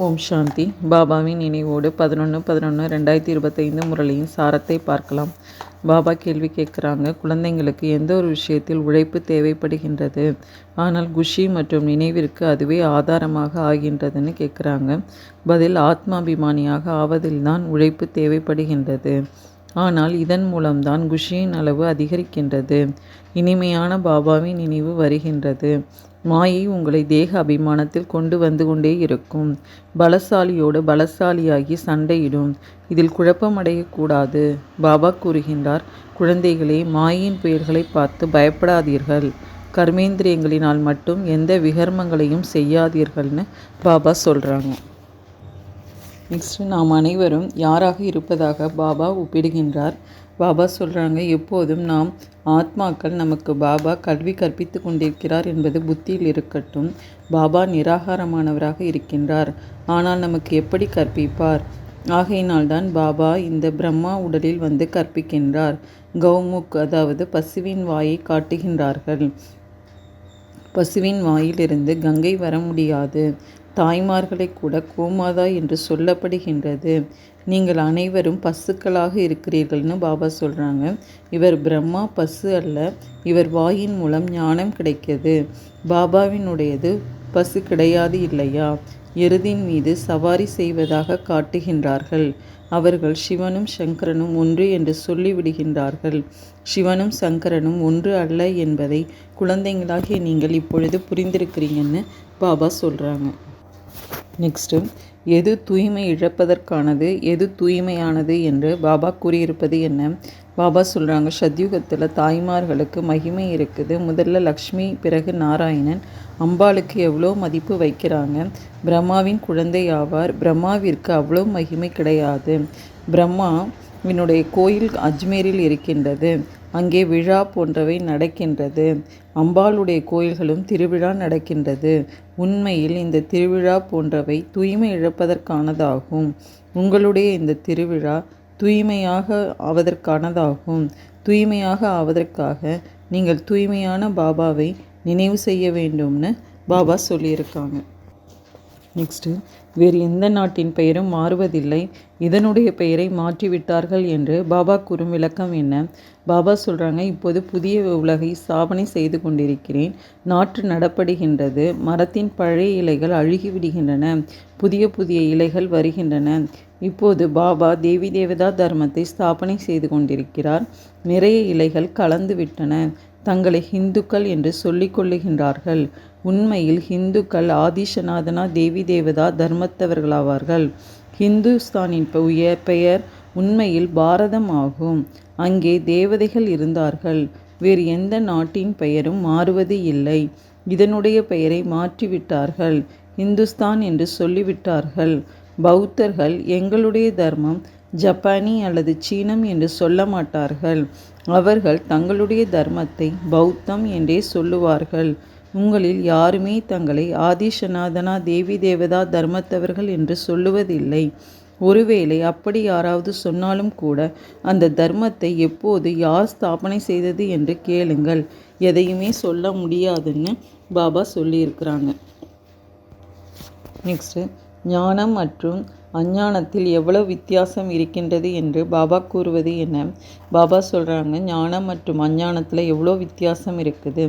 ஓம் சாந்தி. பாபாவின் நினைவோடு 11/11/2025 முரளியின் சாரத்தை பார்க்கலாம். பாபா கேள்வி கேட்குறாங்க, குழந்தைங்களுக்கு எந்த ஒரு விஷயத்தில் உழைப்பு தேவைப்படுகின்றது, ஆனால் குஷி மற்றும் நினைவிற்கு அதுவே ஆதாரமாக ஆகின்றதுன்னு கேட்குறாங்க. பதில், ஆத்மாபிமானியாக ஆவதில்தான் உழைப்பு தேவைப்படுகின்றது. ஆனால் இதன் மூலம்தான் குஷியின் அளவு அதிகரிக்கின்றது. இனிமையான பாபாவின் நினைவு வருகின்றது. மாயை உங்களை தேக அபிமானத்தில் கொண்டு வந்து கொண்டே இருக்கும். பலசாலியோடு பலசாலியாகி சண்டையிடும். இதில் குழப்பமடையக்கூடாது. பாபா கூறுகின்றார், குழந்தைகளே, மாயையின் புயல்களை பார்த்து பயப்படாதீர்கள். கர்மேந்திரியங்களினால் மட்டும் எந்த விகர்மங்களையும் செய்யாதீர்கள்னு பாபா சொல்கிறாங்க. நெக்ஸ்ட், நாம் அனைவரும் யாராக இருப்பதாக பாபா ஒப்பிடுகின்றார். பாபா சொல்கிறாங்க, எப்போதும் நாம் ஆத்மாக்கள், நமக்கு பாபா கல்வி கற்பித்து கொண்டிருக்கிறார் என்பது புத்தியில் இருக்கட்டும். பாபா நிராகாரமானவராக இருக்கின்றார், ஆனால் நமக்கு எப்படி கற்பிப்பார்? ஆகையினால்தான் பாபா இந்த பிரம்மா உடலில் வந்து கற்பிக்கின்றார். கௌமுக், அதாவது பசுவின் வாயை காட்டுகின்றார்கள். பசுவின் வாயிலிருந்து கங்கை வர முடியாது. தாய்மார்களை கூட கோமாதா என்று சொல்லப்படுகின்றது. நீங்கள் அனைவரும் பசுக்களாக இருக்கிறீர்கள்னு பாபா சொல்கிறாங்க. இவர் பிரம்மா பசு அல்ல. இவர் வாயின் மூலம் ஞானம் கிடைக்கிறது. பாபாவினுடையது பசு கிடையாது இல்லையா? எருதின் மீது சவாரி செய்வதாக காட்டுகின்றார்கள். அவர்கள் சிவனும் சங்கரனும் ஒன்று என்று சொல்லிவிடுகின்றார்கள். சிவனும் சங்கரனும் ஒன்று அல்ல என்பதை குழந்தைங்களாகிய நீங்கள் இப்பொழுது புரிந்திருக்கிறீங்கன்னு பாபா சொல்கிறாங்க. நெக்ஸ்ட்டு, எது தூய்மை இழப்பதற்கானது, எது தூய்மையானது என்று பாபா கூறியிருப்பது என்ன? பாபா சொல்கிறாங்க, சத்யுகத்தில் தாய்மார்களுக்கு மகிமை இருக்குது. முதல்ல லக்ஷ்மி, பிறகு நாராயணன். அம்பாளுக்கு எவ்வளோ மதிப்பு வைக்கிறாங்க. பிரம்மாவின் குழந்தை ஆவார். பிரம்மாவிற்கு அவ்வளோ மகிமை கிடையாது. பிரம்மாவினுடைய கோயில் அஜ்மேரில் இருக்கின்றது. அங்கே விழா போன்றவை நடக்கின்றது. அம்பாளுடைய கோயில்களும் திருவிழா நடக்கின்றது. உண்மையில் இந்த திருவிழா போன்றவை தூய்மை இழப்பதற்கானதாகும். உங்களுடைய இந்த திருவிழா தூய்மையாக ஆவதற்கானதாகும். தூய்மையாக ஆவதற்காக நீங்கள் தூய்மையான பாபாவை நினைவு செய்ய வேண்டும்னு பாபா சொல்லியிருக்காங்க. நெக்ஸ்ட்டு, வேறு எந்த நாட்டின் பெயரும் மாறுவதில்லை. இதனுடைய பெயரை மாற்றிவிட்டார்கள் என்று பாபா கூறும் விளக்கம் என்ன? பாபா சொல்கிறாங்க, இப்போது புதிய உலகை ஸ்தாபனை செய்து கொண்டிருக்கிறேன். நாற்று நடப்படுகின்றது. மரத்தின் பழைய இலைகள் அழுகிவிடுகின்றன. புதிய புதிய இலைகள் வருகின்றன. இப்போது பாபா தேவி தேவதா தர்மத்தை ஸ்தாபனை செய்து கொண்டிருக்கிறார். நிறைய இலைகள் கலந்து விட்டன. தங்களை ஹிந்துக்கள் என்று சொல்லிக் கொள்ளுகின்றார்கள். உண்மையில் ஹிந்துக்கள் ஆதிசநாதனா தேவி தேவதா தர்மத்தவர்களாவார்கள். ஹிந்துஸ்தானின் பெயர் உண்மையில் பாரதம் ஆகும். அங்கே தேவதைகள் இருந்தார்கள். வேறு எந்த நாட்டின் பெயரும் மாறுவது இல்லை. இதனுடைய பெயரை மாற்றிவிட்டார்கள். இந்துஸ்தான் என்று சொல்லிவிட்டார்கள். பௌத்தர்கள் எங்களுடைய தர்மம் ஜப்பானி அல்லது சீனம் என்று சொல்ல மாட்டார்கள். அவர்கள் தங்களுடைய தர்மத்தை பௌத்தம் என்றே சொல்லுவார்கள். உங்களில் யாருமே தங்களை ஆதிசநாதனா தேவி தேவதா தர்மத்தவர்கள் என்று சொல்லுவதில்லை. ஒருவேளை அப்படி யாராவது சொன்னாலும் கூட அந்த தர்மத்தை எப்போது யார் ஸ்தாபனை செய்தது என்று கேளுங்கள். எதையுமே சொல்ல முடியாதுன்னு பாபா சொல்லியிருக்கிறாங்க. நெக்ஸ்ட்டு, ஞானம் மற்றும் அஞ்ஞானத்தில் எவ்வளவு வித்தியாசம் இருக்கின்றது என்று பாபா கூறுவது என்ன? பாபா சொல்கிறாங்க, ஞானம் மற்றும் அஞ்ஞானத்தில் எவ்வளோ வித்தியாசம் இருக்குது.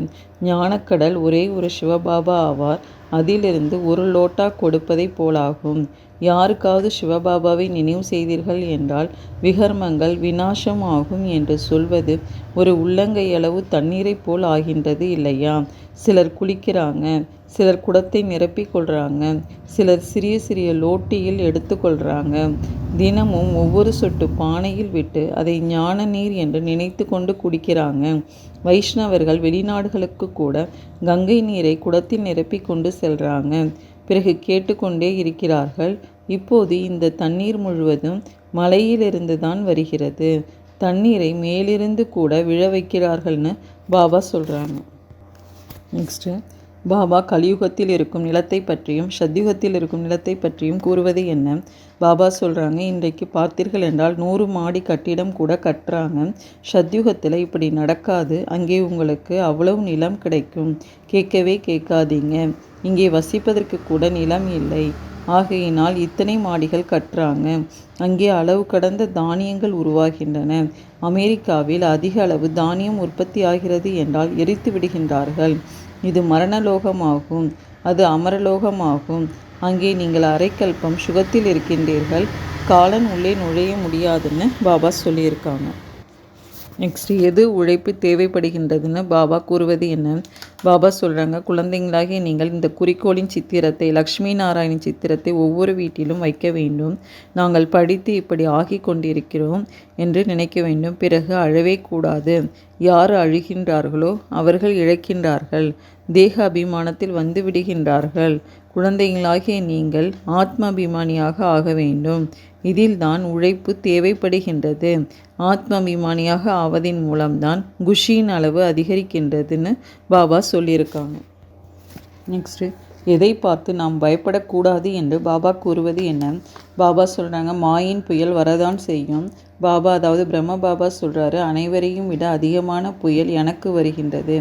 ஞானக்கடல் ஒரே ஒரு சிவபாபா ஆவார். அதிலிருந்து ஒரு லோட்டா கொடுப்பதை போலாகும். யாருக்காவது சிவபாபாவை நினைவு செய்தீர்கள் என்றால் விகர்மங்கள் விநாசம் ஆகும் என்று சொல்வது ஒரு உள்ளங்கையளவு தண்ணீரை போல் ஆகின்றது இல்லையா? சிலர் குளிக்கிறாங்க, சிலர் குடத்தை நிரப்பிக் கொள்கிறாங்க, சிலர் சிறிய சிறிய லோட்டியில் எடுத்துக்கொள்கிறாங்க. தினமும் ஒவ்வொரு சொட்டு பானையில் விட்டு அதை ஞான நீர் என்று நினைத்து கொண்டு குடிக்கிறாங்க. வைஷ்ணவர்கள் வெளிநாடுகளுக்கு கூட கங்கை நீரை குடத்தில் நிரப்பி கொண்டு செல்கிறாங்க. பிறகு கேட்டுக்கொண்டே இருக்கிறார்கள். இப்போது இந்த தண்ணீர் முழுவதும் மலையிலிருந்து தான் வருகிறது. தண்ணீரை மேலிருந்து கூட விழ வைக்கிறார்கள்னு பாபா சொல்கிறாங்க. நெக்ஸ்ட்டு, பாபா கலியுகத்தில் இருக்கும் நிலத்தை பற்றியும் சத்யுகத்தில் இருக்கும் நிலத்தை பற்றியும் கூறுவது என்ன? பாபா சொல்கிறாங்க, இன்றைக்கு பார்த்தீர்கள் என்றால் 100 மாடி கட்டிடம் கூட கட்டுறாங்க. சத்யுகத்தில் இப்படி நடக்காது. அங்கே உங்களுக்கு அவ்வளவு நிலம் கிடைக்கும். கேட்கவே கேட்காதீங்க. இங்கே வசிப்பதற்கு கூட நிலம் இல்லை. ஆகையினால் இத்தனை மாடிகள் கட்டுறாங்க. அங்கே அளவு கடந்த தானியங்கள் உருவாகின்றன. அமெரிக்காவில் அதிக அளவு தானியம் உற்பத்தி ஆகிறது என்றால் எரித்து விடுகின்றார்கள். இது மரணலோகமாகும், அது அமரலோகமாகும். அங்கே நீங்கள் அரைக்கல்பம் சுகத்தில் இருக்கின்றீர்கள். காலன் உள்ளே நுழைய முடியாதுன்னு பாபா சொல்லியிருக்காங்க. நெக்ஸ்ட், எது உழைப்பு தேவைப்படுகின்றதுன்னு பாபா கூறுவது என்ன? பாபா சொல்கிறாங்க, குழந்தைங்களாகிய நீங்கள் இந்த குறிக்கோளின் சித்திரத்தை, லக்ஷ்மி நாராயணின் சித்திரத்தை ஒவ்வொரு வீட்டிலும் வைக்க வேண்டும். நாங்கள் படித்து இப்படி ஆகி கொண்டிருக்கிறோம் என்று நினைக்க வேண்டும். பிறகு அழவே கூடாது. யார் அழுகின்றார்களோ அவர்கள் இழக்கின்றார்கள். தேக அபிமானத்தில் வந்து விடுகின்றார்கள். குழந்தைகளாகிய நீங்கள் ஆத்ம அபிமானியாக ஆக வேண்டும். இதில்தான் உழைப்பு தேவைப்படுகின்றது. ஆத்ம அபிமானியாக ஆவதின் மூலம்தான் குஷியின் அளவு அதிகரிக்கின்றதுன்னு பாபா சொல்லியிருக்காங்க. நெக்ஸ்ட்டு, எதை பார்த்து நாம் பயப்படக்கூடாது என்று பாபா கூறுவது என்ன? பாபா சொல்கிறாங்க, மாயின் புயல் வரதான் செய்யும். பாபா, அதாவது பிரம்ம பாபா சொல்கிறாரு, அனைவரையும் விட அதிகமான புயல் எனக்கு வருகின்றது.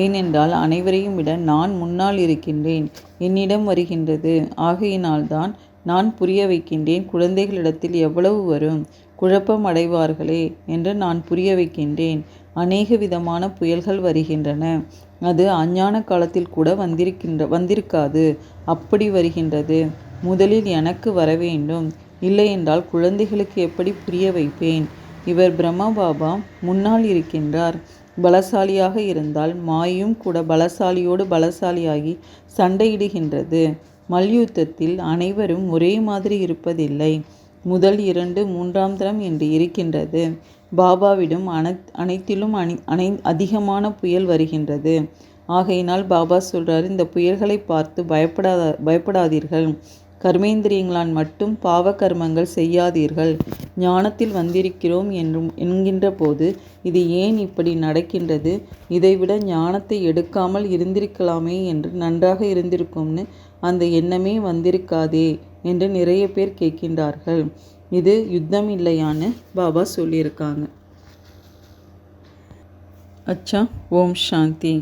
ஏனென்றால் அனைவரையும் விட நான் முன்னால் இருக்கின்றேன். என்னிடம் வருகின்றது. ஆகையினால்தான் நான் புரிய வைக்கின்றேன். குழந்தைகளிடத்தில் எவ்வளவு வரும், குழப்பம் அடைவார்களே என்று நான் புரிய வைக்கின்றேன். அநேக விதமான புயல்கள் வருகின்றன. அது அஞ்ஞான காலத்தில் கூட வந்திருக்காது. அப்படி வருகின்றது. முதலில் எனக்கு வர வேண்டும். இல்லை என்றால் குழந்தைகளுக்கு எப்படி புரிய வைப்பேன்? இவர் பிரம்மா பாபா முன்னால் இருக்கின்றார். பலசாலியாக இருந்தால் மாயும் கூட பலசாலியோடு பலசாலியாகி சண்டையிடுகின்றது. மல்யுத்தத்தில் அனைவரும் ஒரே மாதிரி இருப்பதில்லை. முதல் 2 3ஆம் தரம் என்று இருக்கின்றது. பாபாவிடம் அனைத்திலும் அதிகமான புயல் வருகின்றது. ஆகையினால் பாபா சொல்கிறார், இந்த புயல்களை பார்த்து பயப்படாதீர்கள். கர்மேந்திரியங்களால் மட்டும் பாவ கர்மங்கள் செய்யாதீர்கள். ஞானத்தில் வந்திருக்கிறோம் என்கின்ற போது இது ஏன் இப்படி நடக்கின்றது? இதைவிட ஞானத்தை எடுக்காமல் இருந்திருக்கலாமே என்று நன்றாக இருந்திருக்கும்னு அந்த எண்ணமே வந்திருக்காதே என்று நிறைய பேர் கேட்கின்றார்கள். இது யுத்தம் இல்லையான்னு பாபா சொல்லியிருக்காங்க. அச்சா, ஓம் சாந்தி.